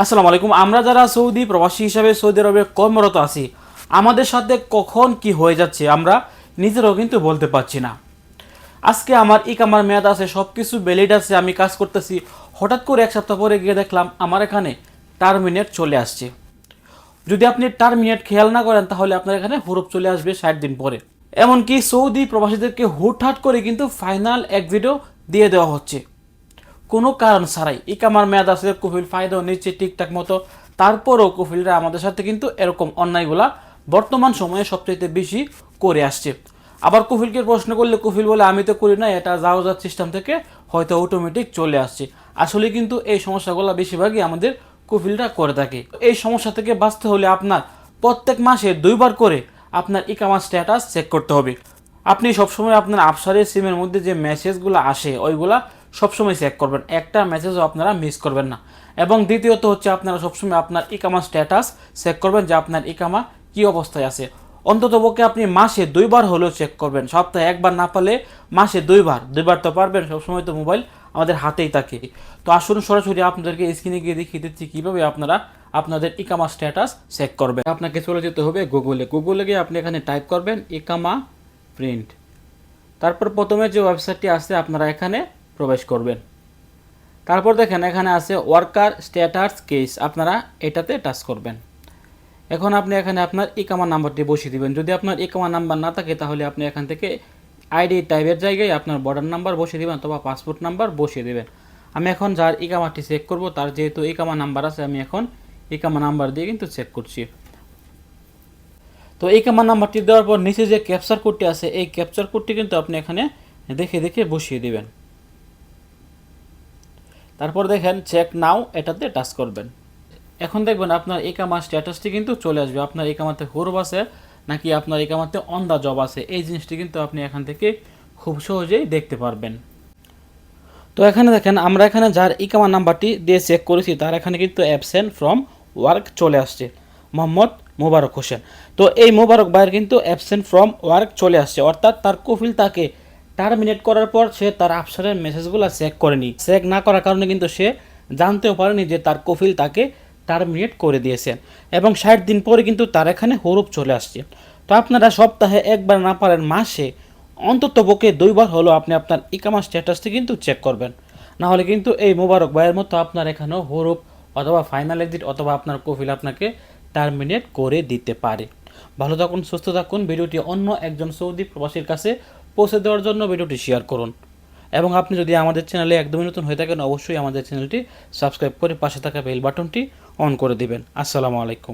আসসালামু আলাইকুম। আমরা যারা সৌদি প্রবাসী হিসাবে সৌদি আরবে কর্মরত আছি, আমাদের সাথে কখন কি হয়ে যাচ্ছে আমরা নিজেরাও কিন্তু বলতে পারছি না। আজকে আমার ইকামার মেয়াদ আছে, সব কিছু ভ্যালিড আছে, আমি কাজ করতেছি। হঠাৎ করে এক সপ্তাহ পরে গিয়ে দেখলাম আমার এখানে টার্মিনেট চলে আসছে। যদি আপনি টার্মিনেট খেয়াল না করেন তাহলে আপনার এখানে হুরুপ চলে আসবে 60 দিন পরে। এমনকি সৌদি প্রবাসীদেরকে হুটহাট করে কিন্তু ফাইনাল এক্সিটও দিয়ে দেওয়া হচ্ছে কোনো কারণ ছাড়াই। ইকামার মেয়াদ আছে, কফিল ফায়দাও নিচ্ছে ঠিকঠাক মতো, তারপরও কফিলরা আমাদের সাথে কিন্তু এরকম অন্যায়গুলা বর্তমান সময়ে সবচেয়ে বেশি করে আসছে। আবার কফিলকে প্রশ্ন করলে কফিল বলে আমি তো করি না, এটা জাওজাত সিস্টেম থেকে হয়তো অটোমেটিক চলে আসছে। আসলে কিন্তু এই সমস্যাগুলো বেশিরভাগই আমাদের কফিলরা করে থাকে। এই সমস্যা থেকে বাঁচতে হলে আপনার প্রত্যেক মাসে 2বার করে আপনার ইকামার স্ট্যাটাস চেক করতে হবে। আপনি সবসময় আপনার আফসারের সিমের মধ্যে যে মেসেজগুলো আসে ওইগুলা সবসময় চেক করবেন, একটা মেসেজও আপনারা মিস করবেন না। এবং দ্বিতীয়ত হচ্ছে আপনারা সবসময় আপনার ইকামা স্ট্যাটাস চেক করবেন যে আপনার ইকামা কি অবস্থায় আছে। অন্ততপক্ষে আপনি মাসে 2বার হলেও চেক করবেন, সপ্তাহে একবার না পারলে মাসে 2বার। 2বার তো পারবেন, সবসময় তো মোবাইল আমাদের হাতেই থাকে। তো আসুন সরাসরি আপনাদেরকে স্ক্রিনে গিয়ে দেখিয়ে দিচ্ছি কীভাবে আপনারা আপনাদের ইকামা স্ট্যাটাস চেক করবেন। আপনাকে চলে যেতে হবে গুগলে গিয়ে আপনি এখানে টাইপ করবেন ইকামা প্রিন্ট। তারপর প্রথমে যে ওয়েবসাইটটি আছে আপনারা এখানে প্রবেশ করবেন। তারপর দেখেন এখানে আছে ওয়ার্কার স্ট্যাটাস কেস, আপনারা এটাতে টাচ করবেন। এখন আপনি এখানে আপনার ইকামা নাম্বারটি বসিয়ে দিবেন। যদি আপনার ইকামা নাম্বার না থাকে তাহলে আপনি এখান থেকে আইডি টাইপের জায়গায় আপনার বর্ডার নাম্বার বসিয়ে দিবেন অথবা পাসপোর্ট নাম্বার বসিয়ে দিবেন। আমি এখন যার ইকামাটি চেক করব তার যেহেতু ইকামা নাম্বার আছে, আমি এখন ইকামা নাম্বার দিয়ে কিন্তু চেক করছি। তো ইকামা নাম্বারটি দেওয়ার পর নিচে যে ক্যাপচার কোডটি আছে এই ক্যাপচার কোডটি কিন্তু আপনি এখানে দেখে দেখে বসিয়ে দিবেন। তারপর দেখেন চেক নাও, এটাতে টাচ করবেন। এখন দেখবেন আপনার ইকামা স্ট্যাটাসটি কিন্তু চলে আসবে, আপনার ইকামাতে হুরুপ আছে নাকি আপনার ইকামাতে অন দা জব আছে, এই জিনিসটি কিন্তু আপনি এখান থেকে খুব সহজেই দেখতে পারবেন। তো এখানে দেখেন আমরা এখানে যার ইকামা নাম্বারটি দিয়ে চেক করেছি তার এখানে কিন্তু অ্যাবসেন্ট ফ্রম ওয়ার্ক চলে আসছে, মোহাম্মদ মোবারক হোসেন। তো এই মোবারক ভাইয়ের কিন্তু অ্যাবসেন্ট ফ্রম ওয়ার্ক চলে আসছে, অর্থাৎ তার কফিল তাকে টার্মিনেট করার পর সে তার আফসারের মেসেজগুলো চেক করেনি। চেক না করার কারণে কিন্তু সে জানতেও পারেনি যে তার কফিল তাকে টার্মিনেট করে দিয়েছেন এবং 60 দিন পরে কিন্তু তার এখানে হুরুপ চলে আসছে। তো আপনারা সপ্তাহে একবার না পারেন মাসে অন্ততপক্ষে 2বার হলো আপনি আপনার ইকামা স্ট্যাটাসটি কিন্তু চেক করবেন। না হলে কিন্তু এই মোবারক ভাইয়ের মতো আপনার এখানেও হুরুপ অথবা ফাইনাল এক্সিট অথবা আপনার কফিল আপনাকে টার্মিনেট করে দিতে পারে। ভালো থাকুন, সুস্থ থাকুন। ভিডিওটি অন্য একজন সৌদি প্রবাসীর কাছে পৌঁছে দেওয়ার জন্য ভিডিওটি শেয়ার করুন। এবং আপনি যদি আমাদের চ্যানেলে একদমই নতুন হয়ে থাকেন অবশ্যই আমাদের চ্যানেলটি সাবস্ক্রাইব করে পাশে থাকা বেল বাটনটি অন করে দিবেন। আসসালামু আলাইকুম।